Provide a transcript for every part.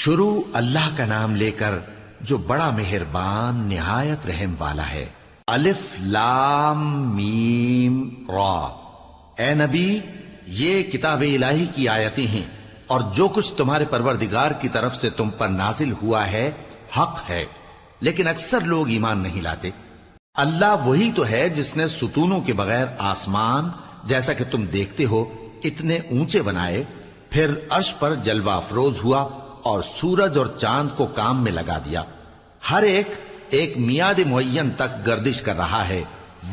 شروع اللہ کا نام لے کر جو بڑا مہربان نہایت رحم والا ہے۔ الف لام میم را۔ اے نبی، یہ کتاب الہی کی آیتیں ہیں اور جو کچھ تمہارے پروردگار کی طرف سے تم پر نازل ہوا ہے حق ہے، لیکن اکثر لوگ ایمان نہیں لاتے۔ اللہ وہی تو ہے جس نے ستونوں کے بغیر آسمان جیسا کہ تم دیکھتے ہو اتنے اونچے بنائے، پھر عرش پر جلوہ افروز ہوا اور سورج اور چاند کو کام میں لگا دیا۔ ہر ایک میعاد معین تک گردش کر رہا ہے۔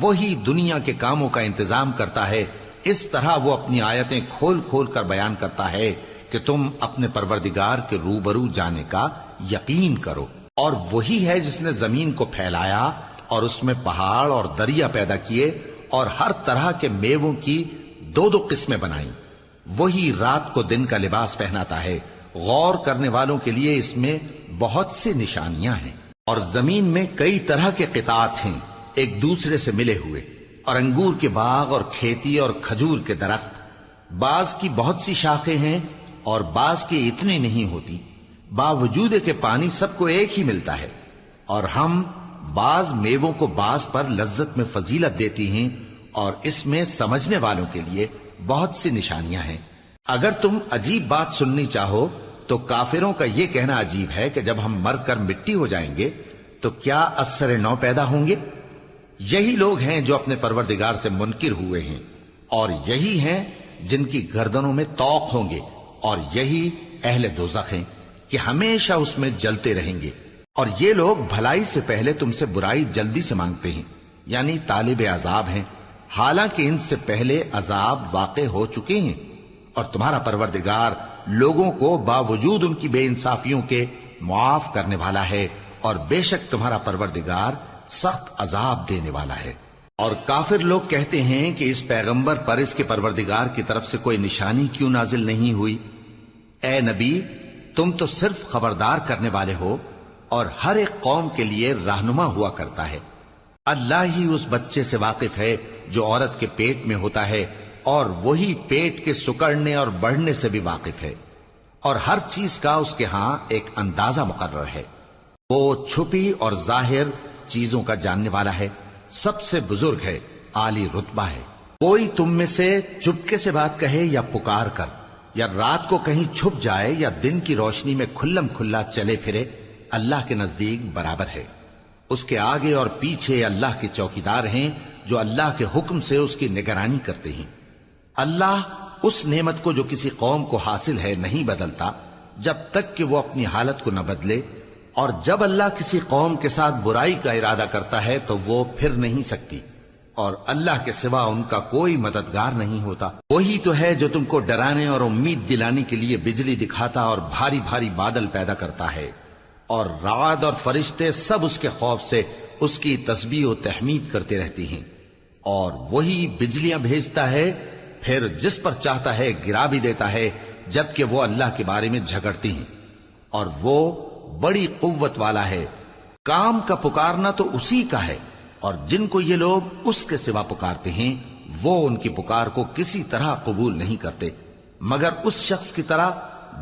وہی دنیا کے کاموں کا انتظام کرتا ہے۔ اس طرح وہ اپنی آیتیں کھول کھول کر بیان کرتا ہے کہ تم اپنے پروردگار کے روبرو جانے کا یقین کرو۔ اور وہی ہے جس نے زمین کو پھیلایا اور اس میں پہاڑ اور دریا پیدا کیے اور ہر طرح کے میووں کی دو دو قسمیں بنائیں۔ وہی رات کو دن کا لباس پہناتا ہے۔ غور کرنے والوں کے لیے اس میں بہت سی نشانیاں ہیں۔ اور زمین میں کئی طرح کے قطعات ہیں ایک دوسرے سے ملے ہوئے، اور انگور کے باغ اور کھیتی اور کھجور کے درخت۔ بعض کی بہت سی شاخیں ہیں اور بعض کی اتنی نہیں ہوتی، باوجود کہ پانی سب کو ایک ہی ملتا ہے۔ اور ہم بعض میووں کو بعض پر لذت میں فضیلت دیتی ہیں، اور اس میں سمجھنے والوں کے لیے بہت سی نشانیاں ہیں۔ اگر تم عجیب بات سننی چاہو تو کافروں کا یہ کہنا عجیب ہے کہ جب ہم مر کر مٹی ہو جائیں گے تو کیا اثر نو پیدا ہوں گے؟ یہی لوگ ہیں جو اپنے پروردگار سے منکر ہوئے ہیں، اور یہی ہیں جن کی گردنوں میں طوق ہوں گے، اور یہی اہل دوزخ ہیں کہ ہمیشہ اس میں جلتے رہیں گے۔ اور یہ لوگ بھلائی سے پہلے تم سے برائی جلدی سے مانگتے ہیں، یعنی طالب عذاب ہیں، حالانکہ ان سے پہلے عذاب واقع ہو چکے ہیں۔ اور تمہارا پروردگار لوگوں کو باوجود ان کی بے انصافیوں کے معاف کرنے والا ہے، اور بے شک تمہارا پروردگار سخت عذاب دینے والا ہے۔ اور کافر لوگ کہتے ہیں کہ اس پیغمبر پر اس کے پروردگار کی طرف سے کوئی نشانی کیوں نازل نہیں ہوئی؟ اے نبی، تم تو صرف خبردار کرنے والے ہو، اور ہر ایک قوم کے لیے رہنما ہوا کرتا ہے۔ اللہ ہی اس بچے سے واقف ہے جو عورت کے پیٹ میں ہوتا ہے، اور وہی پیٹ کے سکڑنے اور بڑھنے سے بھی واقف ہے، اور ہر چیز کا اس کے ہاں ایک اندازہ مقرر ہے۔ وہ چھپی اور ظاہر چیزوں کا جاننے والا ہے، سب سے بزرگ ہے، عالی رتبہ ہے۔ کوئی تم میں سے چپکے سے بات کہے یا پکار کر، یا رات کو کہیں چھپ جائے یا دن کی روشنی میں کھلم کھلا چلے پھرے، اللہ کے نزدیک برابر ہے۔ اس کے آگے اور پیچھے اللہ کے چوکیدار ہیں جو اللہ کے حکم سے اس کی نگرانی کرتے ہیں۔ اللہ اس نعمت کو جو کسی قوم کو حاصل ہے نہیں بدلتا جب تک کہ وہ اپنی حالت کو نہ بدلے، اور جب اللہ کسی قوم کے ساتھ برائی کا ارادہ کرتا ہے تو وہ پھر نہیں سکتی، اور اللہ کے سوا ان کا کوئی مددگار نہیں ہوتا۔ وہی تو ہے جو تم کو ڈرانے اور امید دلانے کے لیے بجلی دکھاتا اور بھاری بھاری بادل پیدا کرتا ہے، اور رعد اور فرشتے سب اس کے خوف سے اس کی تسبیح و تحمید کرتے رہتے ہیں۔ اور وہی بجلیاں بھیجتا ہے، پھر جس پر چاہتا ہے گرا بھی دیتا ہے، جبکہ وہ اللہ کے بارے میں جھگڑتے ہیں، اور وہ بڑی قوت والا ہے۔ کام کا پکارنا تو اسی کا ہے، اور جن کو یہ لوگ اس کے سوا پکارتے ہیں وہ ان کی پکار کو کسی طرح قبول نہیں کرتے، مگر اس شخص کی طرح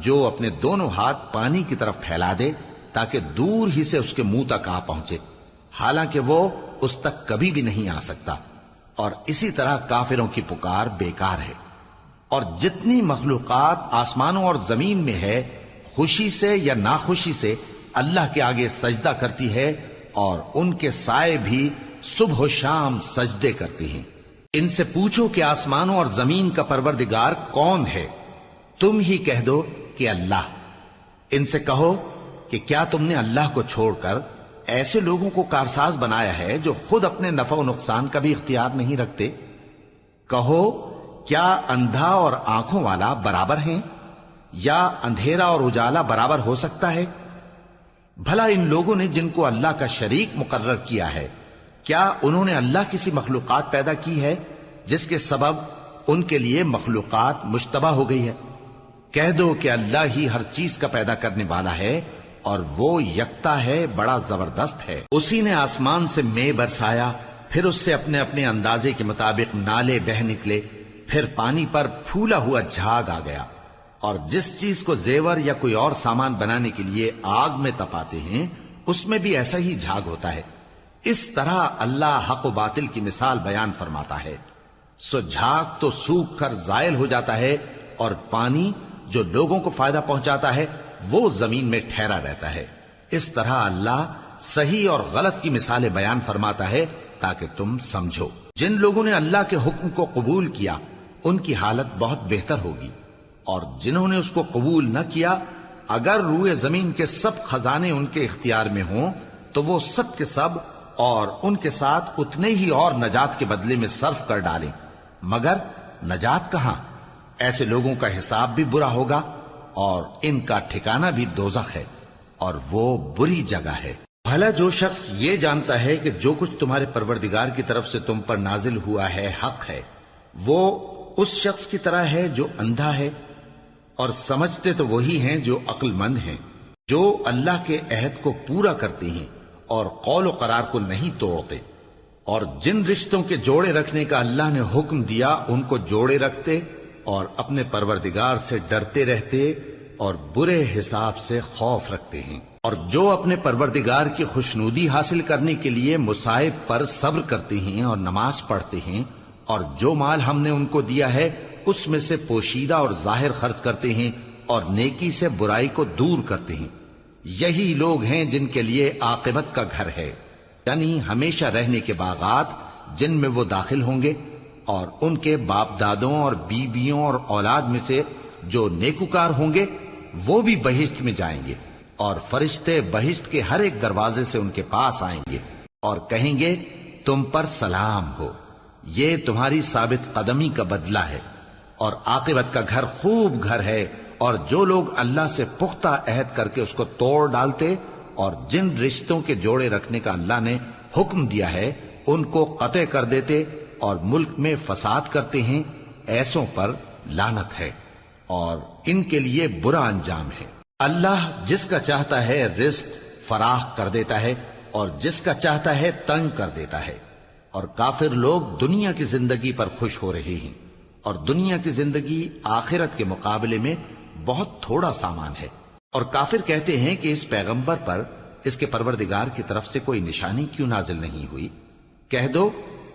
جو اپنے دونوں ہاتھ پانی کی طرف پھیلا دے تاکہ دور ہی سے اس کے منہ تک آ پہنچے، حالانکہ وہ اس تک کبھی بھی نہیں آ سکتا۔ اور اسی طرح کافروں کی پکار بیکار ہے۔ اور جتنی مخلوقات آسمانوں اور زمین میں ہے، خوشی سے یا ناخوشی سے اللہ کے آگے سجدہ کرتی ہے، اور ان کے سائے بھی صبح و شام سجدے کرتے ہیں۔ ان سے پوچھو کہ آسمانوں اور زمین کا پروردگار کون ہے؟ تم ہی کہہ دو کہ اللہ۔ ان سے کہو کہ کیا تم نے اللہ کو چھوڑ کر ایسے لوگوں کو کارساز بنایا ہے جو خود اپنے نفع و نقصان کا بھی اختیار نہیں رکھتے؟ کہو کیا اندھا اور آنکھوں والا برابر ہیں، یا اندھیرا اور اجالا برابر ہو سکتا ہے؟ بھلا ان لوگوں نے جن کو اللہ کا شریک مقرر کیا ہے، کیا انہوں نے اللہ کسی مخلوقات پیدا کی ہے جس کے سبب ان کے لیے مخلوقات مشتبہ ہو گئی ہے؟ کہہ دو کہ اللہ ہی ہر چیز کا پیدا کرنے والا ہے، اور وہ یکتا ہے، بڑا زبردست ہے۔ اسی نے آسمان سے مے برسایا، پھر اس سے اپنے اپنے اندازے کے مطابق نالے بہہ نکلے، پھر پانی پر پھولا ہوا جھاگ آ گیا، اور جس چیز کو زیور یا کوئی اور سامان بنانے کے لیے آگ میں تپاتے ہیں اس میں بھی ایسا ہی جھاگ ہوتا ہے. اس طرح اللہ حق و باطل کی مثال بیان فرماتا ہے. سو جھاگ تو سوکھ کر زائل ہو جاتا ہے اور پانی جو لوگوں کو فائدہ پہنچاتا ہے وہ زمین میں ٹھہرا رہتا ہے. اس طرح اللہ صحیح اور غلط کی مثالیں بیان فرماتا ہے تاکہ تم سمجھو. جن لوگوں نے اللہ کے حکم کو قبول کیا ان کی حالت بہت بہتر ہوگی، اور جنہوں نے اس کو قبول نہ کیا اگر روئے زمین کے سب خزانے ان کے اختیار میں ہوں تو وہ سب کے سب اور ان کے ساتھ اتنے ہی اور نجات کے بدلے میں صرف کر ڈالیں، مگر نجات کہاں؟ ایسے لوگوں کا حساب بھی برا ہوگا اور ان کا ٹھکانہ بھی دوزخ ہے، اور وہ بری جگہ ہے. بھلا جو شخص یہ جانتا ہے کہ جو کچھ تمہارے پروردگار کی طرف سے تم پر نازل ہوا ہے حق ہے، وہ اس شخص کی طرح ہے جو اندھا ہے، اور سمجھتے تو وہی ہیں جو عقل مند ہیں، جو اللہ کے عہد کو پورا کرتے ہیں اور قول و قرار کو نہیں توڑتے، اور جن رشتوں کے جوڑے رکھنے کا اللہ نے حکم دیا ان کو جوڑے رکھتے اور اپنے پروردگار سے ڈرتے رہتے اور برے حساب سے خوف رکھتے ہیں. اور جو اپنے پروردگار کی خوشنودی حاصل کرنے کے لیے مصائب پر صبر کرتے ہیں اور نماز پڑھتے ہیں، اور جو مال ہم نے ان کو دیا ہے اس میں سے پوشیدہ اور ظاہر خرچ کرتے ہیں اور نیکی سے برائی کو دور کرتے ہیں، یہی لوگ ہیں جن کے لیے عاقبت کا گھر ہے، یعنی ہمیشہ رہنے کے باغات جن میں وہ داخل ہوں گے، اور ان کے باپ دادوں اور بیویوں اور اولاد میں سے جو نیکوکار ہوں گے وہ بھی بہشت میں جائیں گے، اور فرشتے بہشت کے ہر ایک دروازے سے ان کے پاس آئیں گے اور کہیں گے تم پر سلام ہو، یہ تمہاری ثابت قدمی کا بدلہ ہے، اور عاقبت کا گھر خوب گھر ہے. اور جو لوگ اللہ سے پختہ عہد کر کے اس کو توڑ ڈالتے اور جن رشتوں کے جوڑے رکھنے کا اللہ نے حکم دیا ہے ان کو قطع کر دیتے اور ملک میں فساد کرتے ہیں، ایسوں پر لعنت ہے اور ان کے لیے برا انجام ہے. اللہ جس کا چاہتا ہے رزق فراخ کر دیتا ہے اور جس کا چاہتا ہے تنگ کر دیتا ہے، اور کافر لوگ دنیا کی زندگی پر خوش ہو رہے ہیں، اور دنیا کی زندگی آخرت کے مقابلے میں بہت تھوڑا سامان ہے. اور کافر کہتے ہیں کہ اس پیغمبر پر اس کے پروردگار کی طرف سے کوئی نشانی کیوں نازل نہیں ہوئی؟ کہہ دو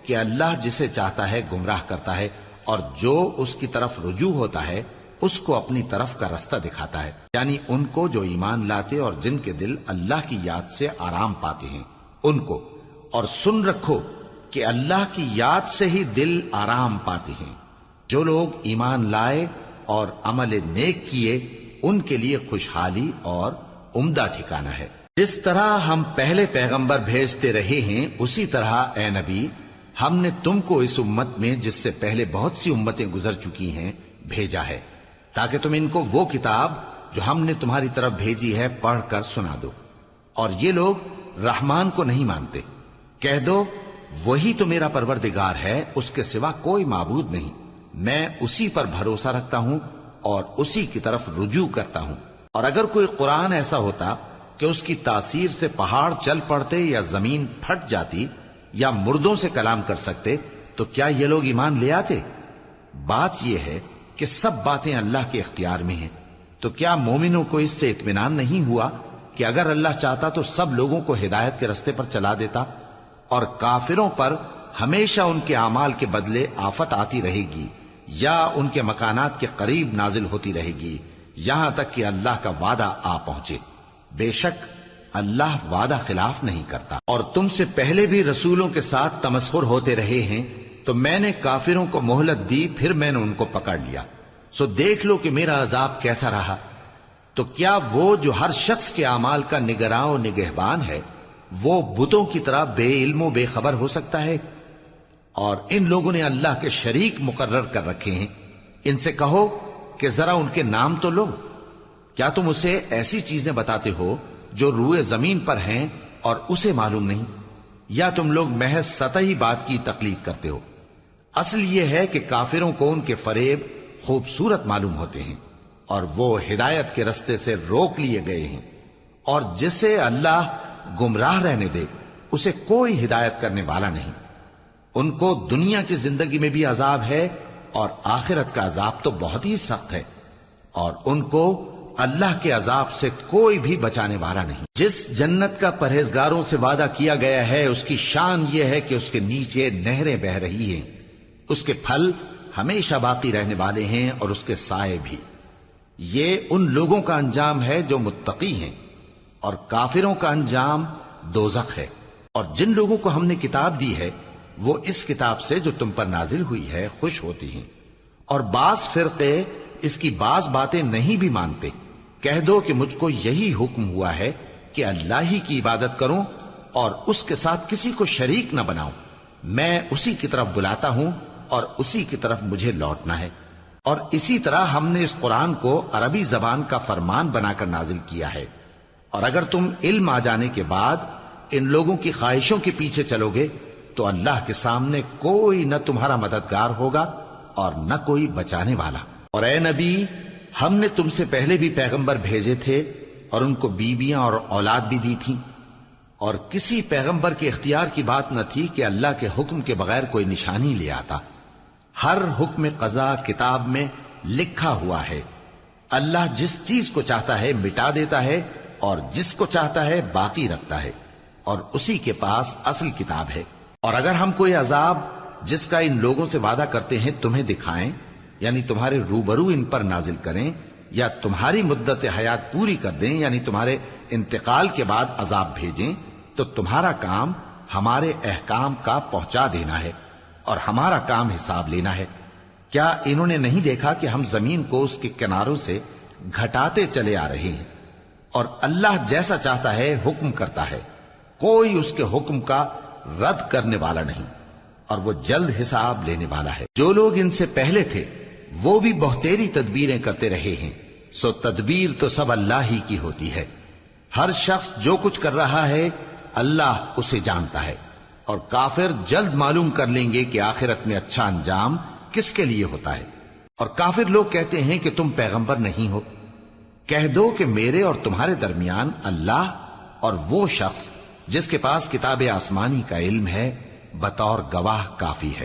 کہ اللہ جسے چاہتا ہے گمراہ کرتا ہے، اور جو اس کی طرف رجوع ہوتا ہے اس کو اپنی طرف کا رستہ دکھاتا ہے، یعنی ان کو جو ایمان لاتے اور جن کے دل اللہ کی یاد سے آرام پاتے ہیں ان کو. اور سن رکھو کہ اللہ کی یاد سے ہی دل آرام پاتے ہیں. جو لوگ ایمان لائے اور عمل نیک کیے ان کے لیے خوشحالی اور عمدہ ٹھکانہ ہے. جس طرح ہم پہلے پیغمبر بھیجتے رہے ہیں اسی طرح اے نبی ہم نے تم کو اس امت میں جس سے پہلے بہت سی امتیں گزر چکی ہیں بھیجا ہے، تاکہ تم ان کو وہ کتاب جو ہم نے تمہاری طرف بھیجی ہے پڑھ کر سنا دو. اور یہ لوگ رحمان کو نہیں مانتے. کہہ دو وہی تو میرا پروردگار ہے، اس کے سوا کوئی معبود نہیں، میں اسی پر بھروسہ رکھتا ہوں اور اسی کی طرف رجوع کرتا ہوں. اور اگر کوئی قرآن ایسا ہوتا کہ اس کی تاثیر سے پہاڑ چل پڑتے یا زمین پھٹ جاتی یا مردوں سے کلام کر سکتے تو کیا یہ لوگ ایمان لے آتے؟ بات یہ ہے کہ سب باتیں اللہ کے اختیار میں ہیں. تو کیا مومنوں کو اس سے اطمینان نہیں ہوا کہ اگر اللہ چاہتا تو سب لوگوں کو ہدایت کے رستے پر چلا دیتا؟ اور کافروں پر ہمیشہ ان کے اعمال کے بدلے آفت آتی رہے گی یا ان کے مکانات کے قریب نازل ہوتی رہے گی یہاں تک کہ اللہ کا وعدہ آ پہنچے. بے شک اللہ وعدہ خلاف نہیں کرتا. اور تم سے پہلے بھی رسولوں کے ساتھ تمسخر ہوتے رہے ہیں تو میں نے کافروں کو مہلت دی، پھر میں نے ان کو پکڑ لیا. سو دیکھ لو کہ میرا عذاب کیسا رہا. تو کیا وہ جو ہر شخص کے اعمال کا نگراں و نگہبان ہے وہ بتوں کی طرح بے علم و بے خبر ہو سکتا ہے؟ اور ان لوگوں نے اللہ کے شریک مقرر کر رکھے ہیں. ان سے کہو کہ ذرا ان کے نام تو لو. کیا تم اسے ایسی چیزیں بتاتے ہو جو روئے زمین پر ہیں اور اسے معلوم نہیں، یا تم لوگ محض سطحی بات کی تقلید کرتے ہو؟ اصل یہ ہے کہ کافروں کو ان کے فریب خوبصورت معلوم ہوتے ہیں اور وہ ہدایت کے رستے سے روک لیے گئے ہیں. اور جسے اللہ گمراہ رہنے دے اسے کوئی ہدایت کرنے والا نہیں. ان کو دنیا کی زندگی میں بھی عذاب ہے اور آخرت کا عذاب تو بہت ہی سخت ہے. اور ان کو اللہ کے عذاب سے کوئی بھی بچانے والا نہیں۔ جس جنت کا پرہیزگاروں سے وعدہ کیا گیا ہے اس کی شان یہ ہے کہ اس کے نیچے نہریں بہ رہی ہیں، اس کے پھل ہمیشہ باقی رہنے والے ہیں اور اس کے سائے بھی۔ یہ ان لوگوں کا انجام ہے جو متقی ہیں، اور کافروں کا انجام دوزخ ہے۔ اور جن لوگوں کو ہم نے کتاب دی ہے وہ اس کتاب سے جو تم پر نازل ہوئی ہے خوش ہوتی ہیں، اور بعض فرقے اس کی بعض باتیں نہیں بھی مانتے۔ کہہ دو کہ مجھ کو یہی حکم ہوا ہے کہ اللہ ہی کی عبادت کروں اور اس کے ساتھ کسی کو شریک نہ بناؤں۔ میں اسی کی طرف بلاتا ہوں اور اسی کی طرف مجھے لوٹنا ہے۔ اور اسی طرح ہم نے اس قرآن کو عربی زبان کا فرمان بنا کر نازل کیا ہے، اور اگر تم علم آ جانے کے بعد ان لوگوں کی خواہشوں کے پیچھے چلو گے تو اللہ کے سامنے کوئی نہ تمہارا مددگار ہوگا اور نہ کوئی بچانے والا۔ اور اے نبی، ہم نے تم سے پہلے بھی پیغمبر بھیجے تھے اور ان کو بیویاں اور اولاد بھی دی تھیں، اور کسی پیغمبر کے اختیار کی بات نہ تھی کہ اللہ کے حکم کے بغیر کوئی نشانی لے آتا۔ ہر حکم قضا کتاب میں لکھا ہوا ہے۔ اللہ جس چیز کو چاہتا ہے مٹا دیتا ہے اور جس کو چاہتا ہے باقی رکھتا ہے، اور اسی کے پاس اصل کتاب ہے۔ اور اگر ہم کوئی عذاب جس کا ان لوگوں سے وعدہ کرتے ہیں تمہیں دکھائیں، یعنی تمہارے روبرو ان پر نازل کریں، یا تمہاری مدت حیات پوری کر دیں، یعنی تمہارے انتقال کے بعد عذاب بھیجیں، تو تمہارا کام ہمارے احکام کا پہنچا دینا ہے اور ہمارا کام حساب لینا ہے۔ کیا انہوں نے نہیں دیکھا کہ ہم زمین کو اس کے کناروں سے گھٹاتے چلے آ رہے ہیں، اور اللہ جیسا چاہتا ہے حکم کرتا ہے، کوئی اس کے حکم کا رد کرنے والا نہیں، اور وہ جلد حساب لینے والا ہے۔ جو لوگ ان سے پہلے تھے وہ بھی بہتیری تدبیریں کرتے رہے ہیں، سو تدبیر تو سب اللہ ہی کی ہوتی ہے۔ ہر شخص جو کچھ کر رہا ہے اللہ اسے جانتا ہے، اور کافر جلد معلوم کر لیں گے کہ آخرت میں اچھا انجام کس کے لیے ہوتا ہے۔ اور کافر لوگ کہتے ہیں کہ تم پیغمبر نہیں ہو۔ کہہ دو کہ میرے اور تمہارے درمیان اللہ اور وہ شخص جس کے پاس کتاب آسمانی کا علم ہے بطور گواہ کافی ہے۔